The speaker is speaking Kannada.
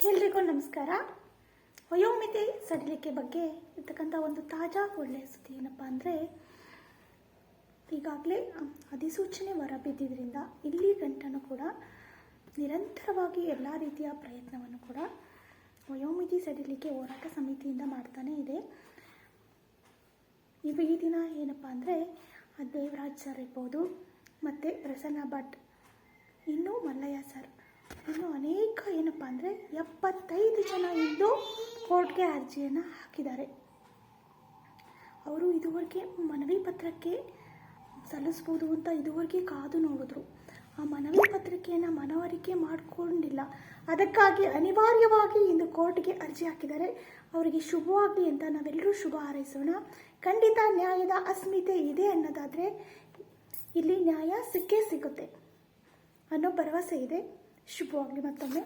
ಎಲ್ರಿಗೂ ನಮಸ್ಕಾರ. ವಯೋಮಿತಿ ಸಡಿಲಿಕೆ ಬಗ್ಗೆ ಇರ್ತಕ್ಕಂಥ ಒಂದು ತಾಜಾ ಒಳ್ಳೆಯ ಸುದ್ದಿ ಏನಪ್ಪ ಅಂದರೆ, ಈಗಾಗಲೇ ಅಧಿಸೂಚನೆ ಹೊರಬಿದ್ದಿದ್ದರಿಂದ ಇಲ್ಲಿ ಗಂಟನೂ ಕೂಡ ನಿರಂತರವಾಗಿ ಎಲ್ಲ ರೀತಿಯ ಪ್ರಯತ್ನವನ್ನು ಕೂಡ ವಯೋಮಿತಿ ಸಡಿಲಿಕೆ ಹೋರಾಟ ಸಮಿತಿಯಿಂದ ಮಾಡ್ತಾನೇ ಇದೆ. ಈ ದಿನ ಏನಪ್ಪ ಅಂದರೆ, ದೇವರಾಜ್ ಸರ್ ಇರ್ಬೋದು, ಮತ್ತು ಪ್ರಸನ್ನ ಭಟ್, ಇನ್ನೂ ಮಲ್ಲಯ್ಯ ಸರ್, ಇನ್ನು ಅನೇಕ ಏನಪ್ಪ ಅಂದರೆ 75 ಜನ ಇಂದು ಕೋರ್ಟ್ಗೆ ಅರ್ಜಿಯನ್ನು ಹಾಕಿದ್ದಾರೆ. ಅವರು ಇದುವರೆಗೆ ಮನವಿ ಪತ್ರಕ್ಕೆ ಸಲ್ಲಿಸ್ಬೋದು ಅಂತ ಇದುವರೆಗೆ ಕಾದು ನೋಡಿದ್ರು. ಆ ಮನವಿ ಪತ್ರಿಕೆಯನ್ನು ಮನವರಿಕೆ ಮಾಡಿಕೊಂಡಿಲ್ಲ. ಅದಕ್ಕಾಗಿ ಅನಿವಾರ್ಯವಾಗಿ ಇಂದು ಕೋರ್ಟ್ಗೆ ಅರ್ಜಿ ಹಾಕಿದ್ದಾರೆ. ಅವರಿಗೆ ಶುಭವಾಗಲಿ ಅಂತ ನಾವೆಲ್ಲರೂ ಶುಭ ಹಾರೈಸೋಣ. ಖಂಡಿತ ನ್ಯಾಯದ ಅಸ್ಮಿತೆ ಇದೆ ಅನ್ನೋದಾದರೆ ಇಲ್ಲಿ ನ್ಯಾಯ ಸಿಕ್ಕೇ ಸಿಗುತ್ತೆ ಅನ್ನೋ ಭರವಸೆ ಇದೆ. ಶುಭವಾಗಲಿ ಮತ್ತೊಮ್ಮೆ.